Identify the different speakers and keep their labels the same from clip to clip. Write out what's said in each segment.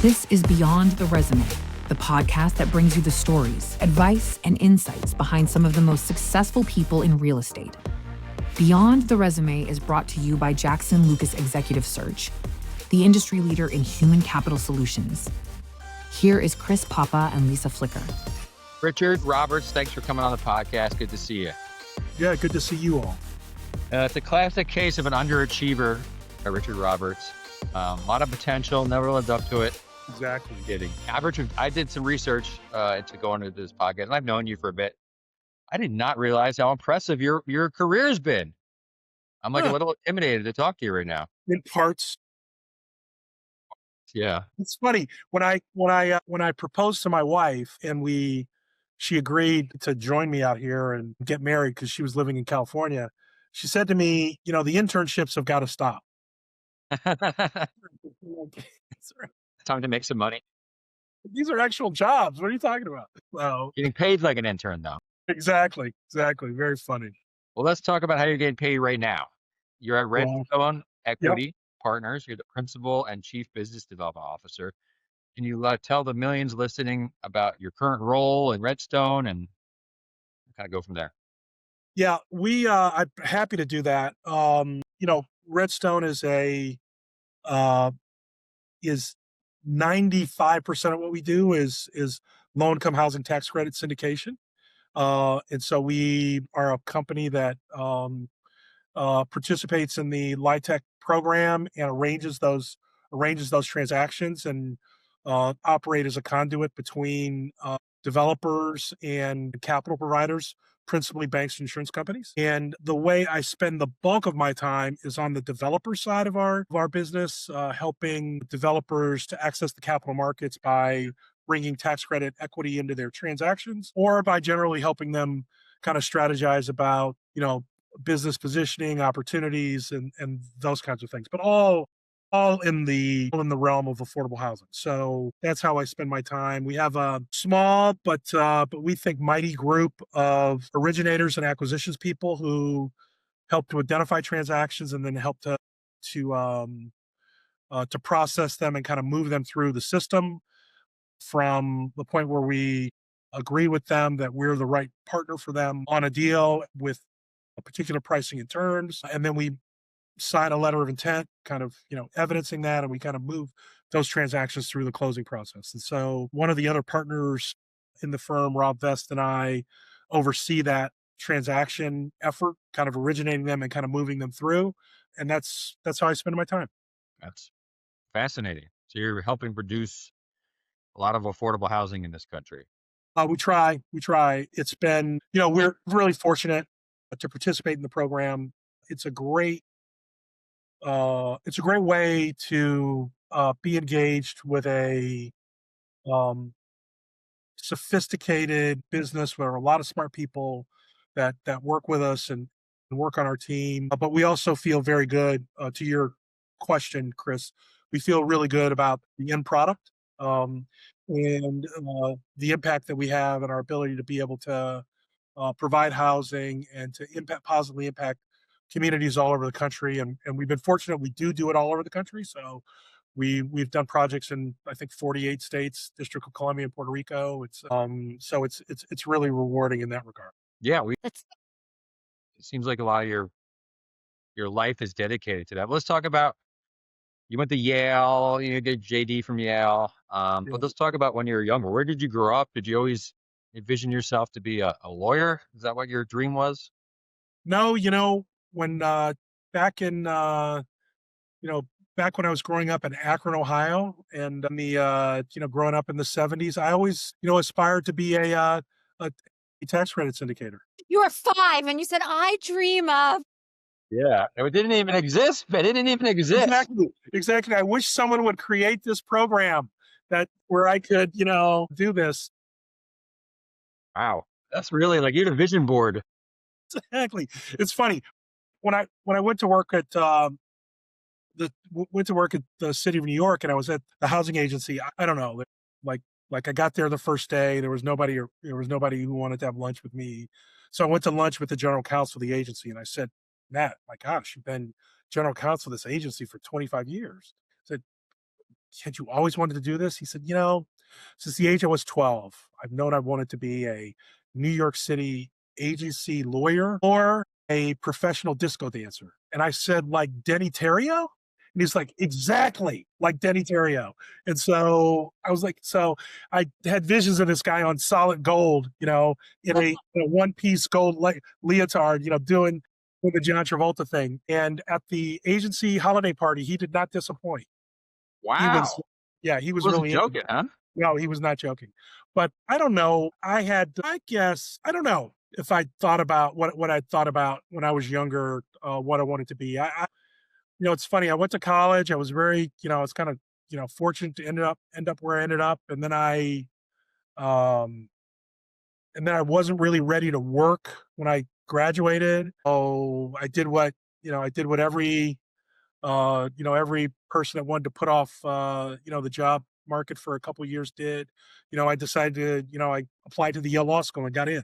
Speaker 1: This is Beyond the Resume, the podcast that brings you the stories, advice, and insights behind some of the most successful people in real estate. Beyond the Resume is brought to you by Jackson Lucas Executive Search, the industry leader in human capital solutions. Here is Chris Papa and Lisa Flicker.
Speaker 2: Richard Roberts, thanks for coming on the podcast. Good to see you.
Speaker 3: Yeah, good to see you all.
Speaker 2: It's a classic case of an underachiever, Richard Roberts. A lot of potential, never lived up to it.
Speaker 3: Exactly.
Speaker 2: Kidding. I did some research into going into this podcast, and I've known you for a bit. I did not realize how impressive your career's been. I'm like a little intimidated to talk to you right now.
Speaker 3: In parts.
Speaker 2: Yeah.
Speaker 3: It's funny when I proposed to my wife and she agreed to join me out here and get married because she was living in California. She said to me, the internships have got to stop.
Speaker 2: Time to make some money.
Speaker 3: These are actual jobs. What are you talking about? Well,
Speaker 2: Getting paid like an intern, though.
Speaker 3: Exactly. Very funny.
Speaker 2: Well, let's talk about how you're getting paid right now. You're at Redstone Equity Partners. You're the principal and chief business development officer. Can you tell the millions listening about your current role in Redstone and kind of go from there?
Speaker 3: Yeah, I'm happy to do that. Redstone is is 95% of what we do is low income housing tax credit syndication. And so we are a company that participates in the LIHTC program and arranges those transactions and operate as a conduit between developers and capital providers, principally banks and insurance companies. And the way I spend the bulk of my time is on the developer side of our business, helping developers to access the capital markets by bringing tax credit equity into their transactions, or by generally helping them kind of strategize about, business positioning, opportunities, and those kinds of things. But all in the realm of affordable housing. So that's how I spend my time. We have a small but we think mighty group of originators and acquisitions people who help to identify transactions and then help to process them and kind of move them through the system from the point where we agree with them that we're the right partner for them on a deal with a particular pricing and terms, and then we sign a letter of intent, kind of, evidencing that, and we kind of move those transactions through the closing process. And so one of the other partners in the firm, Rob Vest, and I oversee that transaction effort, kind of originating them and kind of moving them through. And that's how I spend my time.
Speaker 2: That's fascinating. So you're helping produce a lot of affordable housing in this country.
Speaker 3: We try. It's been, we're really fortunate to participate in the program. It's a great way to be engaged with a sophisticated business where a lot of smart people that work with us and work on our team. But we also feel very good, to your question, Chris. We feel really good about the end product and the impact that we have and our ability to be able to provide housing and to positively impact communities all over the country. And we've been fortunate. We do it all over the country. So we've done projects in, I think, 48 states, District of Columbia and Puerto Rico. It's really rewarding in that regard.
Speaker 2: Yeah. It seems like a lot of your life is dedicated to that. Let's talk about, you went to Yale, you did JD from Yale. But let's talk about when you were younger. Where did you grow up? Did you always envision yourself to be a lawyer? Is that what your dream was?
Speaker 3: No, when back when I was growing up in Akron, Ohio, and growing up in the 70s, I always, aspired to be a tax credit syndicator.
Speaker 4: You were 5 and you said, I dream of.
Speaker 2: Yeah, it didn't even exist. It didn't even exist.
Speaker 3: Exactly. I wish someone would create this program where I could, do this.
Speaker 2: Wow, that's really like you had a vision board.
Speaker 3: Exactly. It's funny when I went to work at the city of New York, and I was at the housing agency. I don't know, like I got there the first day. There was nobody who wanted to have lunch with me, so I went to lunch with the general counsel of the agency, and I said, Matt, my gosh, you've been general counsel of this agency for 25 years. I said, had you always wanted to do this? He said, since the age I was 12, I've known I wanted to be a New York City agency lawyer or a professional disco dancer. And I said, like Denny Terrio? And he's like, exactly like Denny Terrio. And so I was like, so I had visions of this guy on solid gold, in a one-piece gold leotard, doing the John Travolta thing. And at the agency holiday party, he did not disappoint. He was,
Speaker 2: Wow.
Speaker 3: yeah, he
Speaker 2: He
Speaker 3: was
Speaker 2: wasn't
Speaker 3: really into
Speaker 2: joking,
Speaker 3: it.
Speaker 2: huh?
Speaker 3: No, he was not joking. But I don't know. I don't know if I thought about what I thought about when I was younger, what I wanted to be. It's funny. I went to college. I was very, I was kind of, fortunate to end up where I ended up. Um, and then I wasn't really ready to work when I graduated. Oh, I did what every person that wanted to put off, the job market for a couple of years did. I decided to, I applied to the Yale Law School and got in.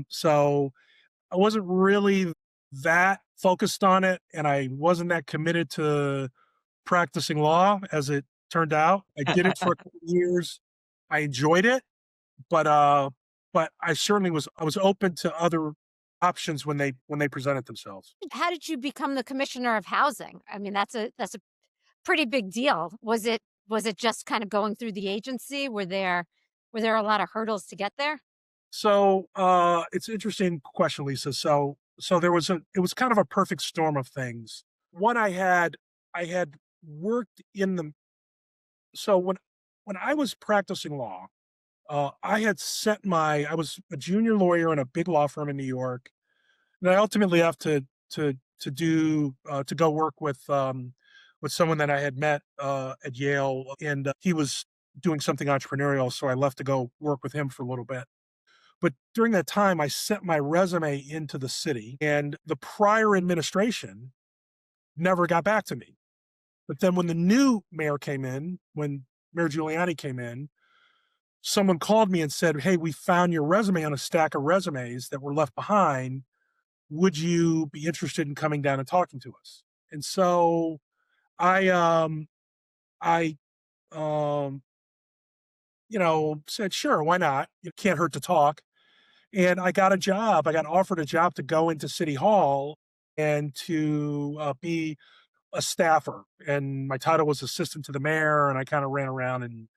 Speaker 3: So I wasn't really that focused on it, and I wasn't that committed to practicing law as it turned out. I did it for a couple of years. I enjoyed it, but I certainly I was open to other options when they presented themselves.
Speaker 4: How did you become the commissioner of housing? I mean, that's a pretty big deal. Was it just kind of going through the agency? Were there a lot of hurdles to get there?
Speaker 3: So it's an interesting question, Lisa. So it was kind of a perfect storm of things. One, I had worked in the so when I was practicing law, I was a junior lawyer in a big law firm in New York, and I ultimately left to go work with someone that I had met at Yale, and he was doing something entrepreneurial, so I left to go work with him for a little bit. But during that time, I sent my resume into the city, and the prior administration never got back to me. But then when the new mayor came in, when Mayor Giuliani came in, someone called me and said, "Hey, we found your resume on a stack of resumes that were left behind. Would you be interested in coming down and talking to us?" And so I, I, um, said, "Sure, why not? It can't hurt to talk." And I got a job. I got offered a job to go into City Hall and to be a staffer. And my title was assistant to the mayor. And I kind of ran around and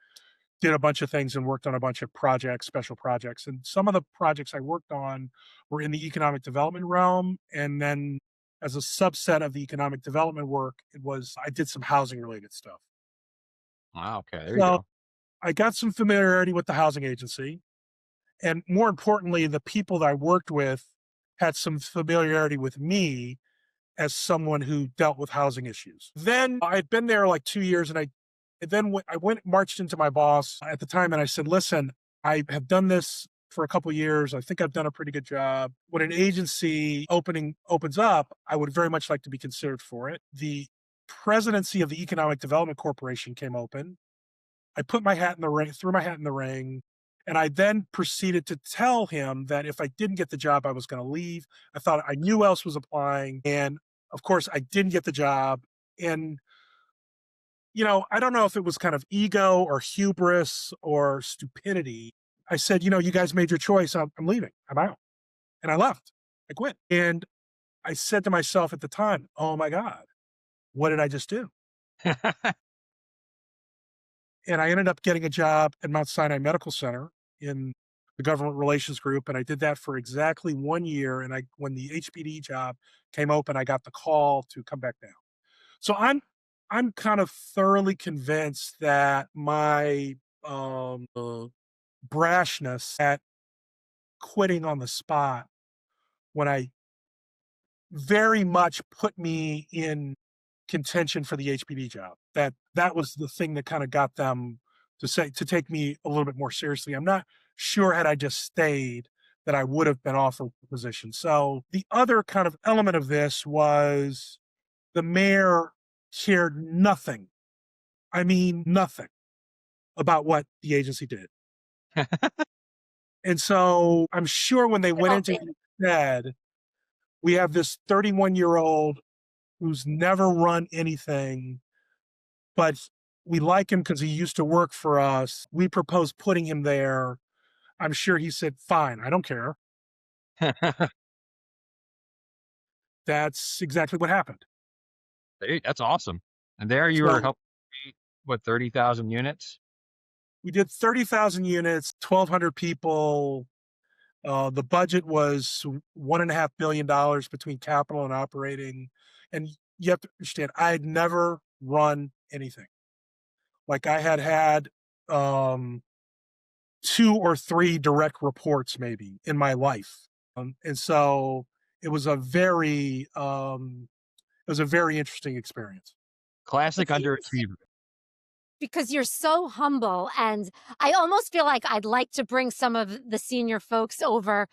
Speaker 3: did a bunch of things and worked on a bunch of projects, special projects. And some of the projects I worked on were in the economic development realm. And then as a subset of the economic development work, I did some housing related stuff.
Speaker 2: Wow. Okay. There you
Speaker 3: So
Speaker 2: go.
Speaker 3: I got some familiarity with the housing agency. And more importantly, the people that I worked with had some familiarity with me as someone who dealt with housing issues. Then I had been there like 2 years, I marched into my boss at the time and I said, "Listen, I have done this for a couple of years. I think I've done a pretty good job. When an agency opening opens up, I would very much like to be considered for it." The presidency of the Economic Development Corporation came open. I put my hat in the ring, threw my hat in the ring, and I then proceeded to tell him that if I didn't get the job, I was going to leave. I thought I knew who else was applying, and of course, I didn't get the job. And I don't know if it was kind of ego or hubris or stupidity. I said, "You guys made your choice. I'm leaving. I'm out," and I left. I quit. And I said to myself at the time, "Oh my God, what did I just do?" And I ended up getting a job at Mount Sinai Medical Center in the government relations group. And I did that for exactly 1 year. And when the HPD job came open, I got the call to come back down. So I'm kind of thoroughly convinced that my brashness at quitting on the spot when I very much put me in contention for the HPD job. That was the thing that kind of got them to take me a little bit more seriously. I'm not sure had I just stayed that I would have been offered the position. So the other kind of element of this was the mayor cared nothing. I mean nothing about what the agency did. And so I'm sure when they went into it and said, "We have this 31-year-old who's never run anything, but We like him because he used to work for us. We proposed putting him there. I'm sure he said, fine, I don't care. That's exactly what happened.
Speaker 2: That's awesome. And there you were
Speaker 3: So
Speaker 2: helping create, what, 30,000 units?
Speaker 3: we did 30,000 units, 1,200 people. The budget was $1.5 billion between capital and operating. And you have to understand, I had never run anything. Like I had 2 or 3 direct reports maybe in my life. And so it was a very interesting experience.
Speaker 2: Classic
Speaker 4: It seems
Speaker 2: underachiever.
Speaker 4: because you're so humble, and I almost feel like I'd like to bring some of the senior folks over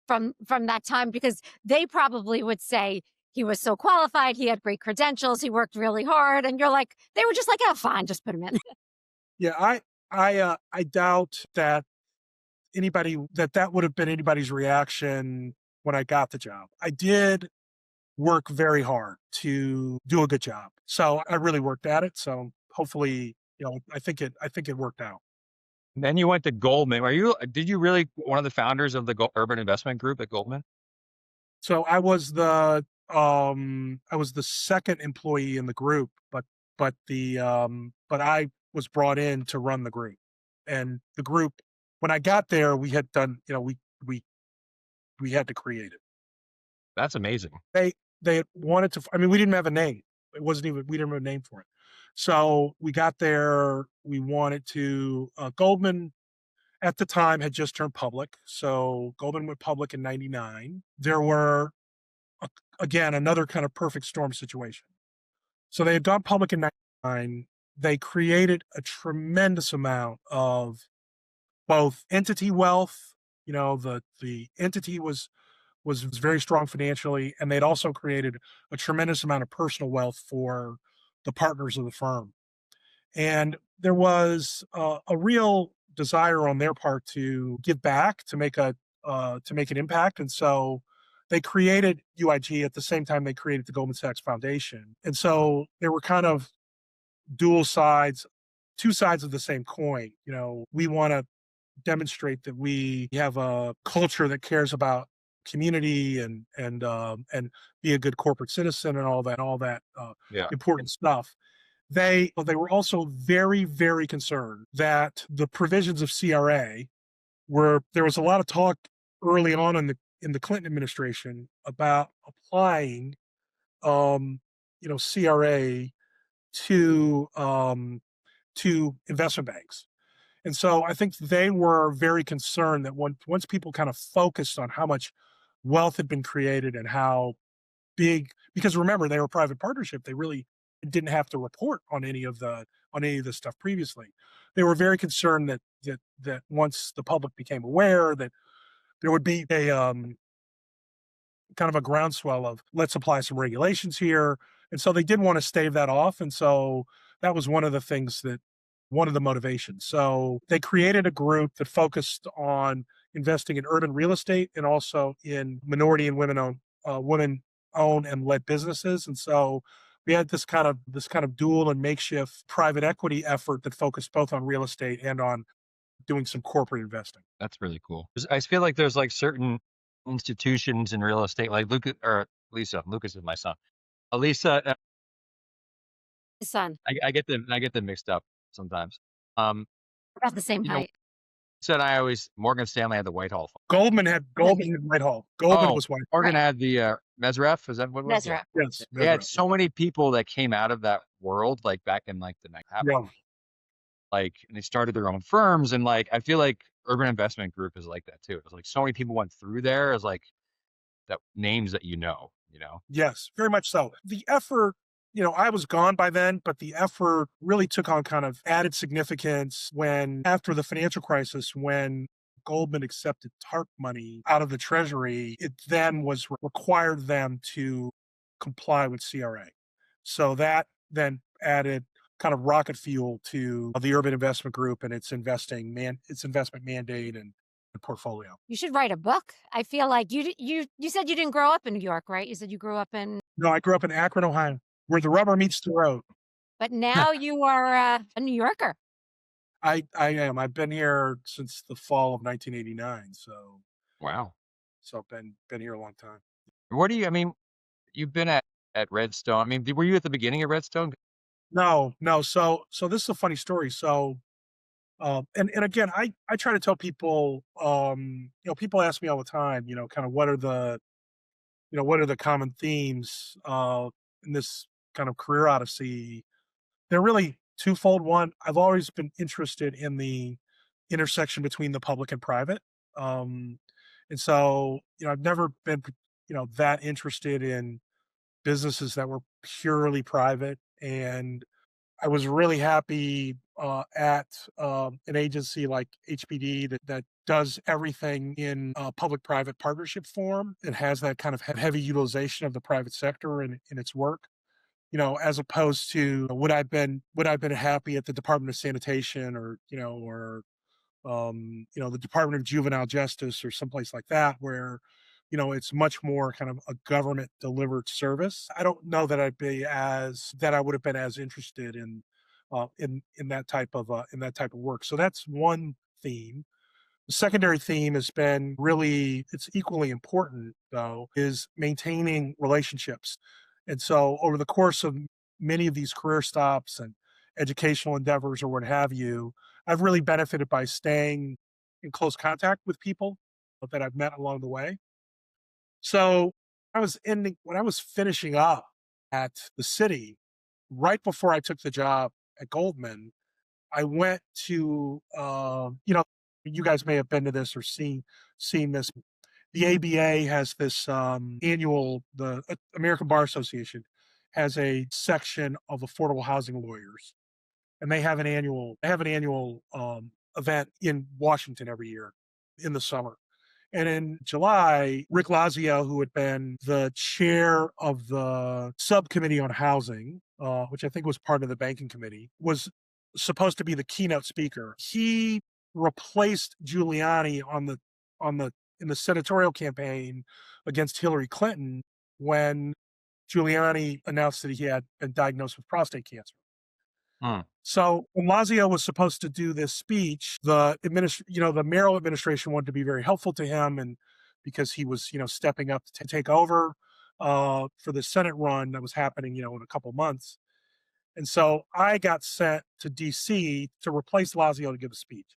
Speaker 4: from that time, because they probably would say he was so qualified, he had great credentials, he worked really hard, and you're like, they were just like, oh, fine, just put him in.
Speaker 3: Yeah, I doubt that that would have been anybody's reaction when I got the job. I did work very hard to do a good job. So I really worked at it. So hopefully, I think it worked out.
Speaker 2: And then you went to Goldman. Did you really one of the founders of the Urban Investment Group at Goldman?
Speaker 3: So I was the second employee in the group, but I was brought in to run the group. And the group, when I got there, we had done, we had to create it.
Speaker 2: That's amazing.
Speaker 3: They wanted to, I mean, we didn't have a name. We didn't have a name for it. So we got there, we wanted to, Goldman at the time had just turned public. So Goldman went public in 99. There were, again, another kind of perfect storm situation. So they had gone public in 99. They created a tremendous amount of both entity wealth. The entity was very strong financially, and they'd also created a tremendous amount of personal wealth for the partners of the firm. And there was a real desire on their part to give back, to make an impact, and so they created UIG at the same time they created the Goldman Sachs Foundation. And so there were kind of dual sides, two sides of the same coin. We want to demonstrate that we have a culture that cares about community and be a good corporate citizen and all that
Speaker 2: Yeah.
Speaker 3: important stuff. They were also very, very concerned that the provisions of CRA there was a lot of talk early on in the Clinton administration about applying CRA to investment banks. And so I think they were very concerned that once people kind of focused on how much wealth had been created and how big, because remember, they were a private partnership, they really didn't have to report on any of the stuff previously. They were very concerned that once the public became aware, that there would be a kind of a groundswell of let's apply some regulations here. And so they did want to stave that off. And so that was one of the motivations. So they created a group that focused on investing in urban real estate and also in minority and women-owned and led businesses. And so we had this kind of dual and makeshift private equity effort that focused both on real estate and on doing some corporate investing.
Speaker 2: That's really cool. I feel like there's like certain institutions in real estate, like Lucas is my son. Elisa,
Speaker 4: His son,
Speaker 2: I get them mixed up sometimes.
Speaker 4: about the same height.
Speaker 2: Said Morgan Stanley had the Whitehall Fund.
Speaker 3: Goldman had Whitehall. Goldman was Whitehall.
Speaker 2: Morgan had the Mesref. Is that what it was?
Speaker 4: Mesref.
Speaker 3: Yes.
Speaker 2: They had so many people that came out of that world, like back in like the 90s.
Speaker 3: Yeah.
Speaker 2: Like, and they started their own firms, and like I feel like Urban Investment Group is like that too. It's like so many people went through there as like that names that you know.
Speaker 3: Yes, very much so. The effort, I was gone by then, but the effort really took on kind of added significance after the financial crisis, when Goldman accepted TARP money out of the Treasury, it then required them to comply with CRA. So that then added kind of rocket fuel to the Urban Investment Group and its investment mandate and portfolio.
Speaker 4: You should write a book. I feel like you said you didn't grow up in New York, right? You said you grew up in...
Speaker 3: No, I grew up in Akron, Ohio, where the rubber meets the road.
Speaker 4: But now you are a New Yorker.
Speaker 3: I am. I've been here since the fall of 1989,
Speaker 2: Wow.
Speaker 3: so I've been here a long time.
Speaker 2: What do you? I mean, you've been at Redstone. I mean, were you at the beginning of Redstone?
Speaker 3: No, no. So this is a funny story. So and again, I try to tell people, people ask me all the time, kind of what are the common themes in this kind of career odyssey. They're really twofold. One, I've always been interested in the intersection between the public and private. Um, and so, I've never been, that interested in businesses that were purely private. And I was really happy at an agency like HPD that does everything in public-private partnership form. It has that kind of heavy utilization of the private sector in its work. As opposed to would I have been happy at the Department of Sanitation or the Department of Juvenile Justice or someplace like that where, it's much more kind of a government delivered service. I don't know that I would have been as interested in that type of work. So that's one theme. The secondary theme has been really, it's equally important though, is maintaining relationships. And so over the course of many of these career stops and educational endeavors or what have you, I've really benefited by staying in close contact with people that I've met along the way. So when I was finishing up at the city, right before I took the job at Goldman, I went to, you guys may have been to this or seen this. The ABA has this the American Bar Association has a section of affordable housing lawyers, and they have an annual event in Washington every year in the summer. And in July, Rick Lazio, who had been the chair of the subcommittee on housing, which I think was part of the banking committee, was supposed to be the keynote speaker. He replaced Giuliani on the in the senatorial campaign against Hillary Clinton when Giuliani announced that he had been diagnosed with prostate cancer.
Speaker 2: Hmm.
Speaker 3: So when Lazio was supposed to do this speech, the Merrill administration wanted to be very helpful to him, and because he was, stepping up to take over for the Senate run that was happening, in a couple months. And so I got sent to DC to replace Lazio to give a speech.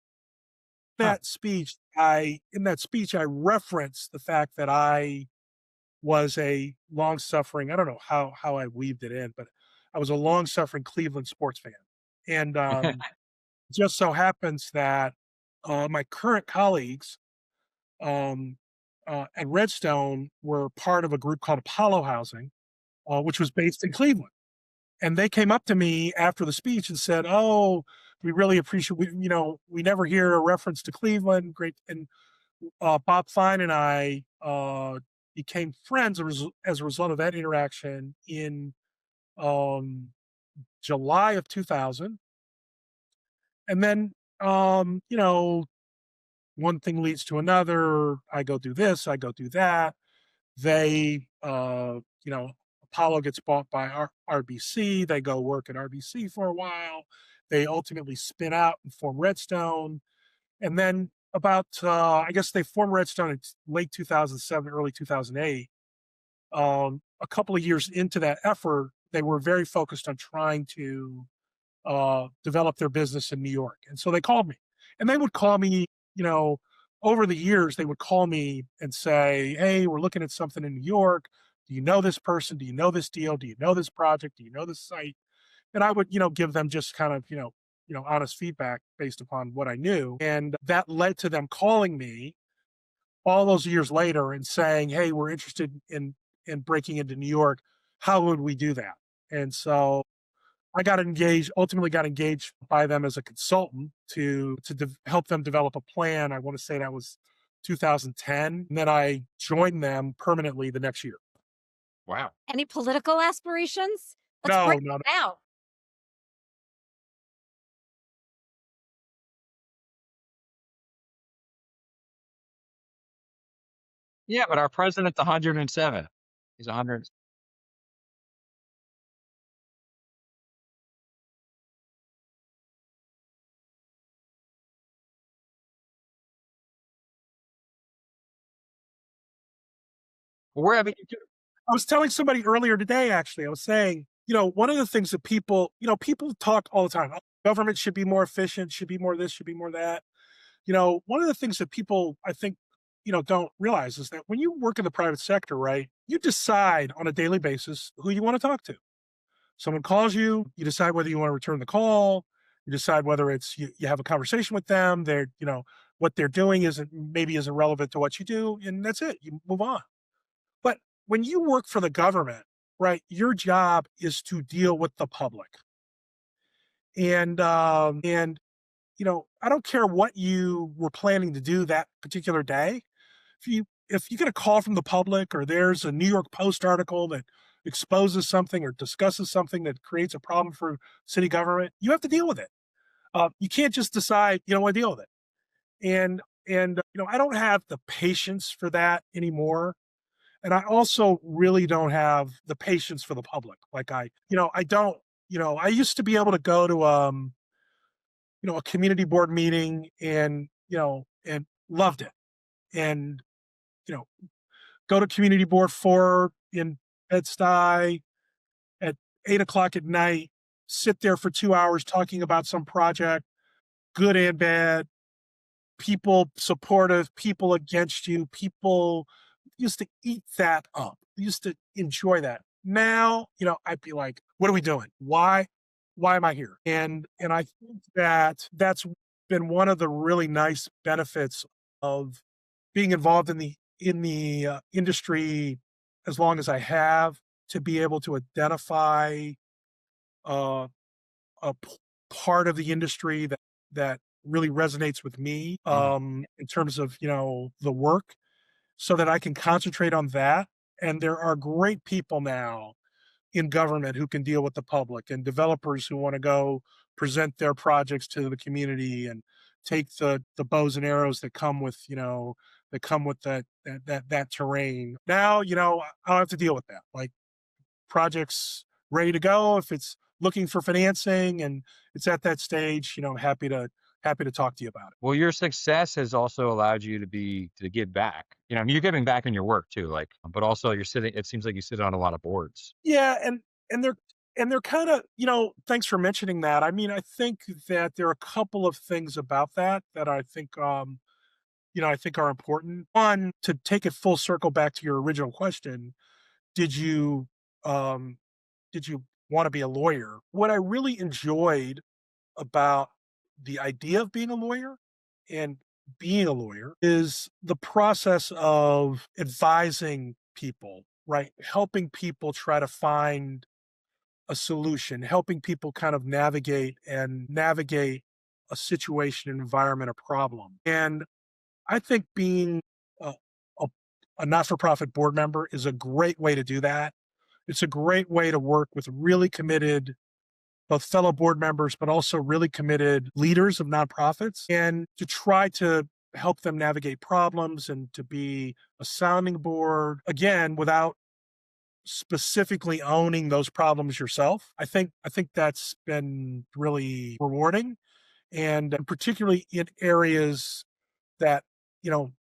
Speaker 2: Huh.
Speaker 3: In that speech, I referenced the fact that I was a long-suffering, I don't know how I weaved it in, but I was a long-suffering Cleveland sports fan. And just so happens that my current colleagues at Redstone were part of a group called Apollo Housing, which was based in Cleveland. And they came up to me after the speech and said, "Oh, we really appreciate. We never hear a reference to Cleveland. Great." And Bob Fine and I became friends as a result of that interaction in um, July of 2000. And then, one thing leads to another. I go do this, I go do that. They, Apollo gets bought by RBC. They go work at RBC for a while. They ultimately spin out and form Redstone. And then I guess they formed Redstone in late 2007, early 2008. A couple of years into that effort, they were very focused on trying to develop their business in New York. And so they called me, and they would call me, you know, over the years, they would call me and say, "Hey, we're looking at something in New York. Do you know this person? Do you know this deal? Do you know this project? Do you know this site?" And I would, give them just kind of, honest feedback based upon what I knew. And that led to them calling me all those years later and saying, "Hey, we're interested in breaking into New York. How would we do that?" And so ultimately got engaged by them as a consultant to help them develop a plan. I want to say that was 2010. And then I joined them permanently the next year.
Speaker 2: Wow.
Speaker 4: Any political aspirations? Let's
Speaker 3: No,
Speaker 4: break
Speaker 3: no,
Speaker 4: it down.
Speaker 2: Yeah, but our president's 107. He's 100. Where I mean,
Speaker 3: I was telling somebody earlier today, actually, I was saying, one of the things that people talk all the time, "Oh, government should be more efficient, should be more this, should be more that." One of the things that people, I think, don't realize is that when you work in the private sector, right, you decide on a daily basis who you want to talk to. Someone calls you, you decide whether you want to return the call, you decide whether it's you have a conversation with them, what they're doing isn't relevant to what you do, and that's it. You move on. But when you work for the government, right, your job is to deal with the public. And I don't care what you were planning to do that particular day. If you get a call from the public, or there's a New York Post article that exposes something or discusses something that creates a problem for city government, you have to deal with it. You can't just decide you don't want to deal with it. And I don't have the patience for that anymore. And I also really don't have the patience for the public. Like I don't, I used to be able to go to a community board meeting and loved it. And, you know, go to community board 4 in Bed-Stuy at 8 o'clock at night, sit there for 2 hours talking about some project, good and bad, people supportive, people against you, people used to eat that up, used to enjoy that. Now, I'd be like, what are we doing? Why am I here? And I think that that's been one of the really nice benefits of being involved in the industry as long as I have, to be able to identify uh, part of the industry that really resonates with me, in terms of the work, so that I can concentrate on that. And there are great people now in government who can deal with the public, and developers who want to go present their projects to the community and take the bows and arrows that come with that terrain. Now, I don't have to deal with that. Like, projects ready to go, if it's looking for financing and it's at that stage, I'm happy to talk to you about it.
Speaker 2: well, your success has also allowed you to give back. I mean, you're giving back in your work too, like, but also you're sitting. It seems like you sit on a lot of boards.
Speaker 3: Yeah, and they're kind of, thanks for mentioning that. I mean, I think that there are a couple of things about that I think I think are important. One, to take it full circle back to your original question, did you um did you want to be a lawyer? What I really enjoyed about the idea of being a lawyer and being a lawyer is the process of advising people, right? Helping people try to find a solution, helping people kind of navigate a situation, an environment, a problem. And I think being a, a, a not-for-profit board member is a great way to do that. It's a great way to work with really committed, both fellow board members, but also really committed leaders of nonprofits, and to try to help them navigate problems and to be a sounding board, again, without specifically owning those problems yourself. I think that's been really rewarding, and particularly in areas that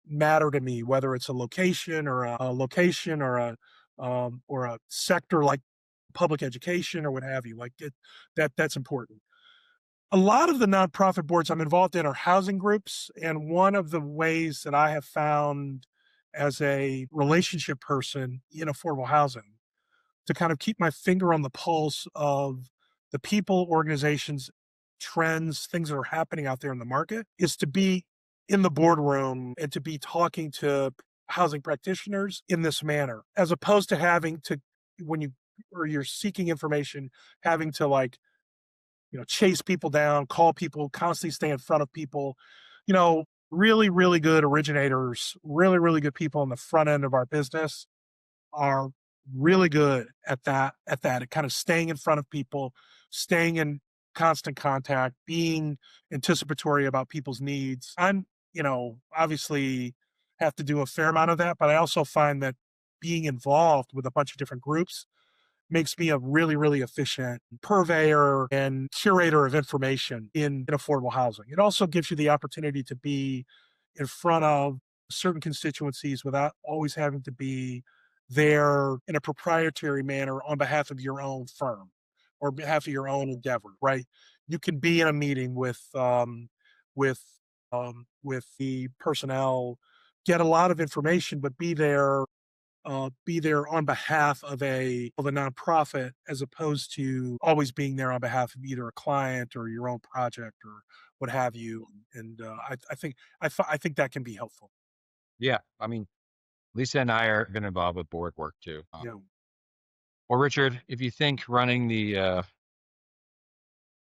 Speaker 3: matter to me, whether it's a location or a sector like public education or what have you. Like that's important. A lot of the nonprofit boards I'm involved in are housing groups, and one of the ways that I have found as a relationship person in affordable housing to kind of keep my finger on the pulse of the people, organizations, trends, things that are happening out there in the market is to be in the boardroom and to be talking to housing practitioners in this manner, as opposed to having to, when you're seeking information, having to, like, chase people down, call people, constantly stay in front of people. Really, really good originators, really, really good people on the front end of our business are really good at kind of staying in front of people, staying in constant contact, being anticipatory about people's needs. I'm, obviously have to do a fair amount of that, but I also find that being involved with a bunch of different groups makes me a really, really efficient purveyor and curator of information in affordable housing. It also gives you the opportunity to be in front of certain constituencies without always having to be there in a proprietary manner on behalf of your own firm or behalf of your own endeavor, right? You can be in a meeting with with the personnel, get a lot of information, but be there on behalf of a nonprofit as opposed to always being there on behalf of either a client or your own project or what have you. And I think that can be helpful.
Speaker 2: Yeah. I mean, Lisa and I are been involved with board work too.
Speaker 3: Yeah.
Speaker 2: Well, Richard, if you think running the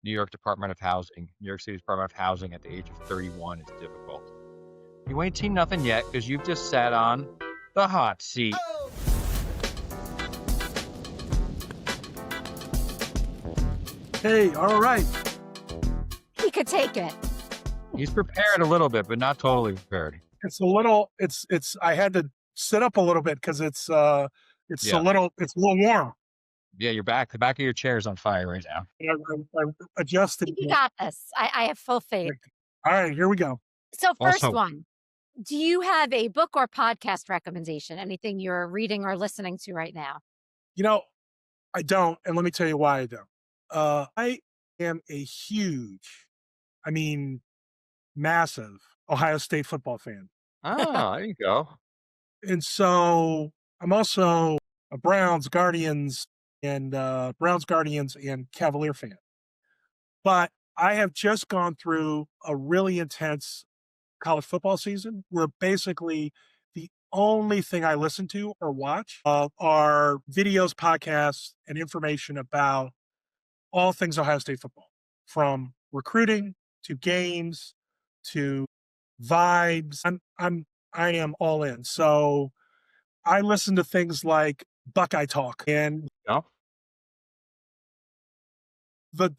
Speaker 2: New York City Department of Housing at the age of 31 is difficult, you ain't seen nothing yet because you've just sat on the hot seat.
Speaker 3: Hey, all right.
Speaker 4: He could take it.
Speaker 2: He's prepared a little bit, but not totally prepared.
Speaker 3: It's a little. It's. I had to sit up a little bit because it's a little warm.
Speaker 2: Yeah, the back of your chair is on fire right now.
Speaker 3: I adjusted.
Speaker 4: You got this. I have full faith.
Speaker 3: All right, here we go.
Speaker 4: So first
Speaker 2: Also-
Speaker 4: one, do you have a book or podcast recommendation? Anything you're reading or listening to right now?
Speaker 3: You know, I don't, and let me tell you why I don't. I am a huge, I mean, massive Ohio State football fan.
Speaker 2: Ah, there you go.
Speaker 3: And so I'm also a Browns, Guardians, and Cavalier fan. But I have just gone through a really intense college football season where basically the only thing I listen to or watch are videos, podcasts, and information about all things Ohio State football, from recruiting to games to vibes. I am all in. So I listen to things like Buckeye Talk and
Speaker 2: No?
Speaker 3: the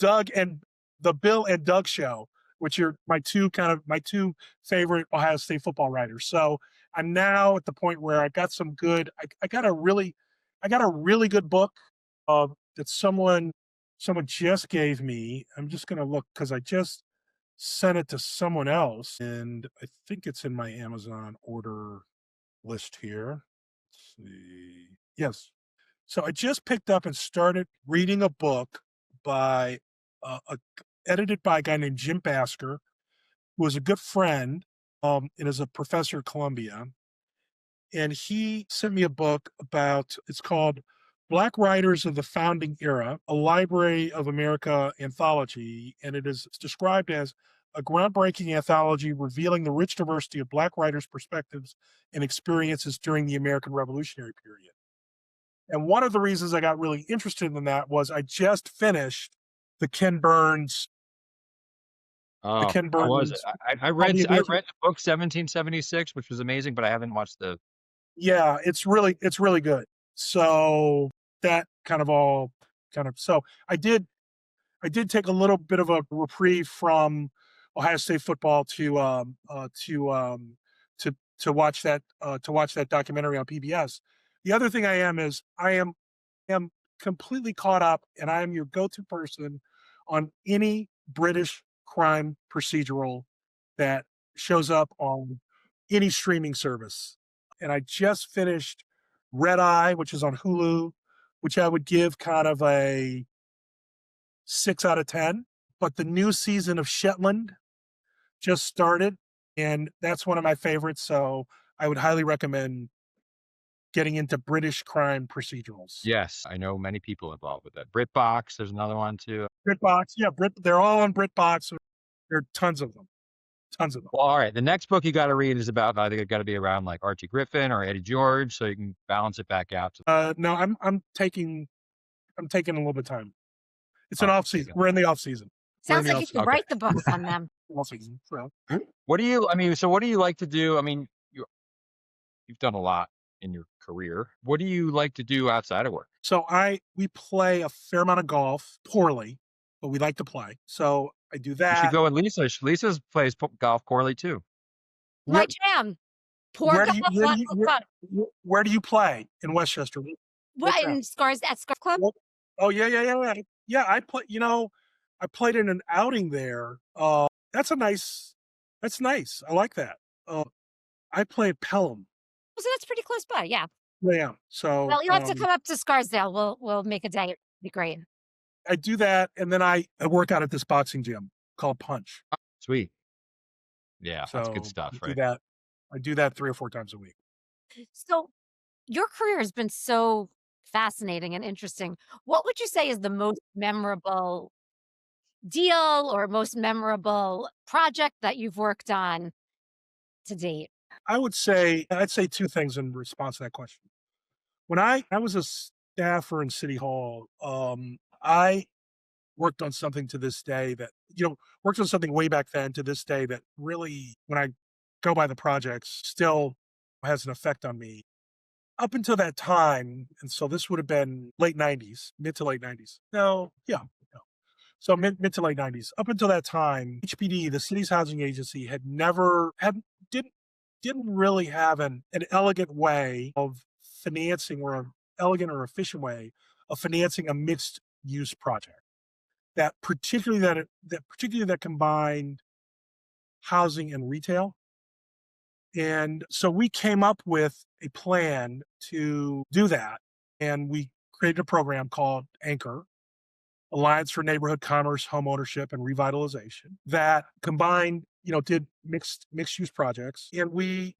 Speaker 3: Bill and Doug show, which are my two favorite Ohio State football writers. So I'm now at the point where I got some good. I got a really good book that someone just gave me. I'm just gonna look because I just sent it to someone else, and I think it's in my Amazon order list here. Let's see. Yes. So I just picked up and started reading a book by edited by a guy named Jim Basker, who is a good friend and is a professor at Columbia. And he sent me a book it's called Black Writers of the Founding Era, a Library of America anthology. And it's described as a groundbreaking anthology revealing the rich diversity of Black writers' perspectives and experiences during the American Revolutionary period. And one of the reasons I got really interested in that was I just finished the Ken Burns.
Speaker 2: Oh,
Speaker 3: Ken
Speaker 2: how was it?
Speaker 3: Burns.
Speaker 2: I read the book 1776, which was amazing, but I haven't watched the.
Speaker 3: Yeah, it's really good. So that so I did take a little bit of a reprieve from Ohio State football to watch that documentary on PBS. The other thing I am completely caught up, and I am your go-to person on any British crime procedural that shows up on any streaming service. And I just finished Red Eye, which is on Hulu, which I would give kind of a 6 out of 10. But the new season of Shetland just started, and that's one of my favorites. So I would highly recommend getting into British crime procedurals.
Speaker 2: Yes, I know many people involved with that. BritBox, there's another one too.
Speaker 3: BritBox, yeah, they're all on BritBox. There are tons of them.
Speaker 2: Well, all right. The next book you got to read is about, I think it got to be around like Archie Griffin or Eddie George, so you can balance it back out.
Speaker 3: No, I'm taking a little bit of time. It's an off season. We're in the off season.
Speaker 4: Sounds like you could write the books on them.
Speaker 3: Off season. So.
Speaker 2: What do you like to do? I mean, you've done a lot in your career. What do you like to do outside of work?
Speaker 3: So we play a fair amount of golf, poorly, but we like to play. So I do that.
Speaker 2: You should go with Lisa. Lisa plays golf poorly too.
Speaker 4: My jam.
Speaker 3: Where do you play in Westchester?
Speaker 4: What, in Scars Club?
Speaker 3: Oh yeah. Yeah, I played in an outing there. That's nice. I like that. I play at Pelham.
Speaker 4: So that's pretty close by, yeah.
Speaker 3: Yeah. So
Speaker 4: Well, you have to come up to Scarsdale. We'll make a day. It'd be great.
Speaker 3: I do that, and then I work out at this boxing gym called Punch.
Speaker 2: Sweet. Yeah, that's good
Speaker 3: So
Speaker 2: stuff,
Speaker 3: I do
Speaker 2: right?
Speaker 3: that. I do that 3 or 4 times a week.
Speaker 4: So your career has been so fascinating and interesting. What would you say is the most memorable deal or most memorable project that you've worked on to date?
Speaker 3: I'd say 2 things in response to that question. When I was a staffer in City Hall, I worked on something to this day that, worked on something way back then to this day that really, when I go by the projects, still has an effect on me. Up until that time, and so this would have been late 90s, mid to late 90s. No, yeah, no. So mid to late 90s. Up until that time, HPD, the city's housing agency, had never had didn't didn't really have an elegant way of financing, or an elegant or efficient way of financing a mixed use project that combined housing and retail. And so we came up with a plan to do that, and we created a program called Anchor, Alliance for Neighborhood Commerce, Homeownership, and Revitalization, that combined, did mixed use projects. And we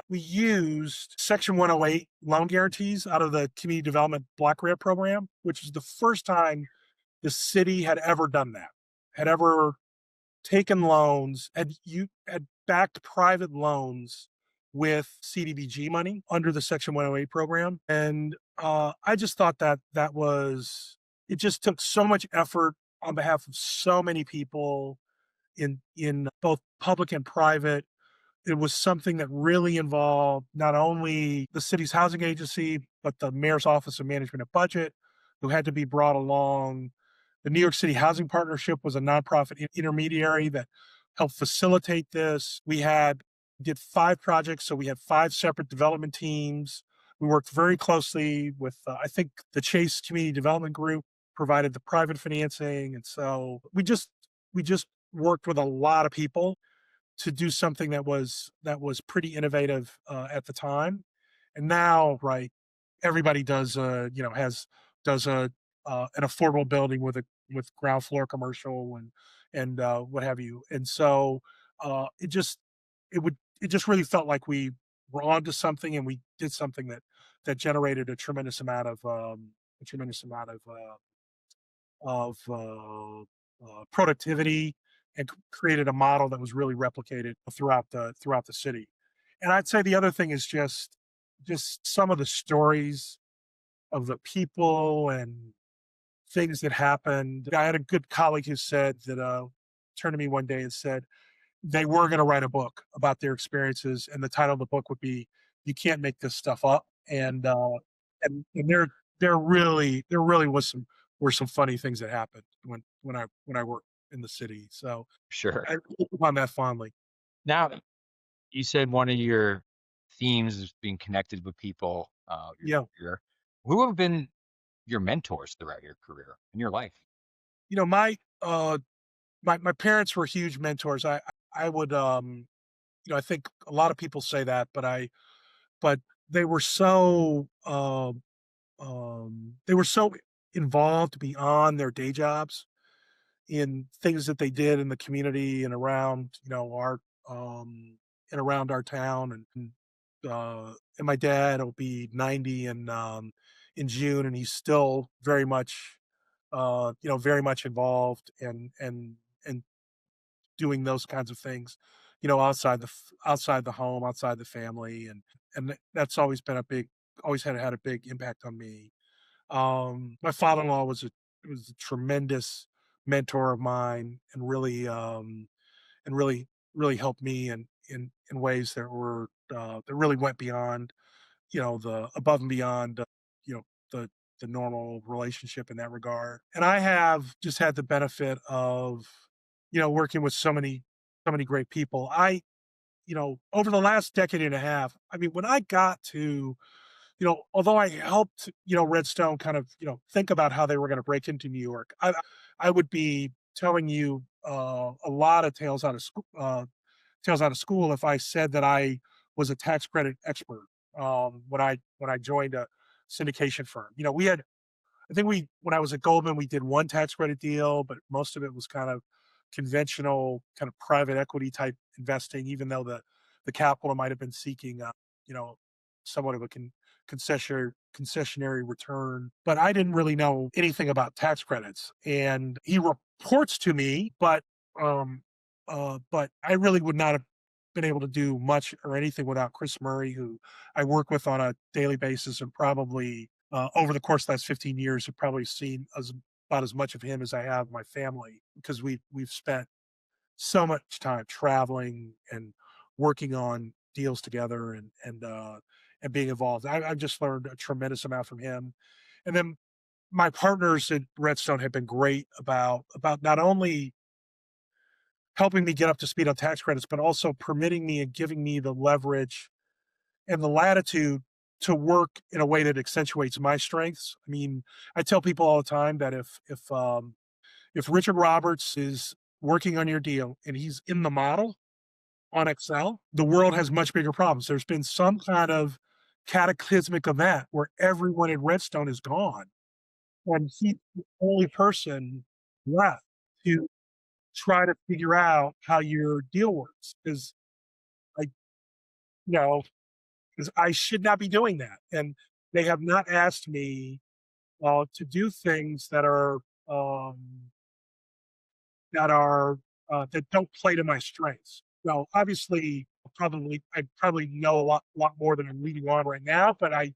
Speaker 3: used Section 108 loan guarantees out of the Community Development Block Grant Program, which is the first time the city had ever done that, had ever taken loans, had backed private loans with CDBG money under the Section 108 program. And I just thought it just took so much effort on behalf of so many people in both public and private. It was something that really involved not only the city's housing agency, but the mayor's office of management and budget, who had to be brought along. The New York City Housing Partnership was a nonprofit intermediary that helped facilitate this. Did 5 projects, so we had 5 separate development teams. We worked very closely with, I think, the Chase Community Development Group provided the private financing, and so we just worked with a lot of people to do something that was pretty innovative at the time. And now, right, everybody does a an affordable building with ground floor commercial and what have you. And so it just really felt like we were onto something, and we did something that generated a tremendous amount of productivity, and created a model that was really replicated throughout the city. And I'd say the other thing is just some of the stories of the people and things that happened. I had a good colleague who said that turned to me one day and said they were going to write a book about their experiences, and the title of the book would be "You Can't Make This Stuff Up." And there really were some funny things that happened when I worked in the city. So
Speaker 2: Sure.
Speaker 3: I look upon that fondly.
Speaker 2: Now, you said one of your themes is being connected with people, your
Speaker 3: Yeah.
Speaker 2: career. Who have been your mentors throughout your career in your life?
Speaker 3: You know, my parents were huge mentors. I would I think a lot of people say that, but they were so involved beyond their day jobs in things that they did in the community and around, around our town. And my dad will be 90 in June, and he's still very much involved and doing those kinds of things, outside the home, outside the family. And that's always had a big impact on me. My father-in-law was a tremendous mentor of mine, and really helped me in ways that really went beyond, the above and beyond, you know, the normal relationship in that regard. And I have just had the benefit of, working with so many great people. Over the last decade and a half, I mean, when I got to, although I helped, Redstone kind of, think about how they were going to break into New York, I would be telling you a lot of tales out of school if I said that I was a tax credit expert. when I joined a syndication firm. When I was at Goldman, we did one tax credit deal, but most of it was kind of conventional, kind of private equity type investing, even though the capital might have been seeking, somewhat of a concessionary return. But I didn't really know anything about tax credits, and he reports to me, but I really would not have been able to do much or anything without Chris Murray, who I work with on a daily basis, and probably over the course of the last 15 years, have probably seen about as much of him as I have my family, because we've spent so much time traveling and working on deals together and being involved. I've just learned a tremendous amount from him. And then my partners at Redstone have been great about not only helping me get up to speed on tax credits, but also permitting me and giving me the leverage and the latitude to work in a way that accentuates my strengths. I mean, I tell people all the time that if Richard Roberts is working on your deal and he's in the model on Excel, the world has much bigger problems. There's been some kind of cataclysmic event where everyone at Redstone is gone, and he's the only person left to try to figure out how your deal works. Because I should not be doing that, and they have not asked me to do things that don't play to my strengths. Well, obviously, I probably know a lot more than I'm leading on right now, but it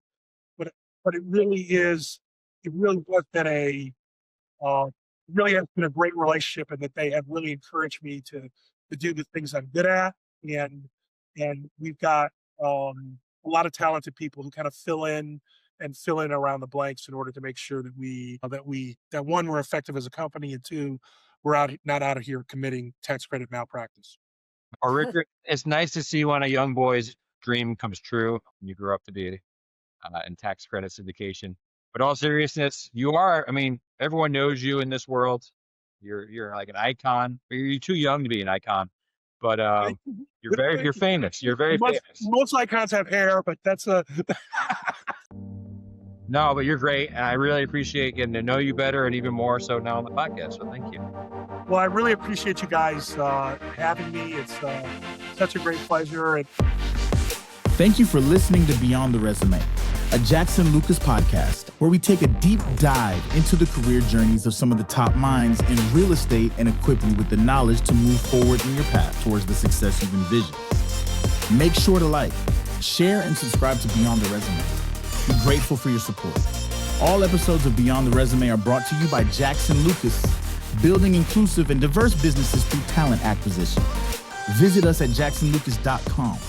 Speaker 3: really has been a great relationship, and that they have really encouraged me to do the things I'm good at, and we've got a lot of talented people who kind of fill in around the blanks in order to make sure that one, we're effective as a company, and two, we're not out of here committing tax credit malpractice.
Speaker 2: Or Richard, it's nice to see when a young boy's dream comes true when you grow up to be in tax credit syndication. But all seriousness, everyone knows you in this world. You're like an icon. You're too young to be an icon, but you're famous. You're very famous.
Speaker 3: Most icons have hair, but that's a
Speaker 2: No, but you're great, and I really appreciate getting to know you better, and even more so now on the podcast. So thank you.
Speaker 3: Well, I really appreciate you guys having me. It's such a great pleasure.
Speaker 5: Thank you for listening to Beyond the Resume, a Jackson Lucas podcast where we take a deep dive into the career journeys of some of the top minds in real estate and equip you with the knowledge to move forward in your path towards the success you've envisioned. Make sure to like, share, and subscribe to Beyond the Resume. We're grateful for your support. All episodes of Beyond the Resume are brought to you by Jackson Lucas, building inclusive and diverse businesses through talent acquisition. Visit us at jacksonlucas.com.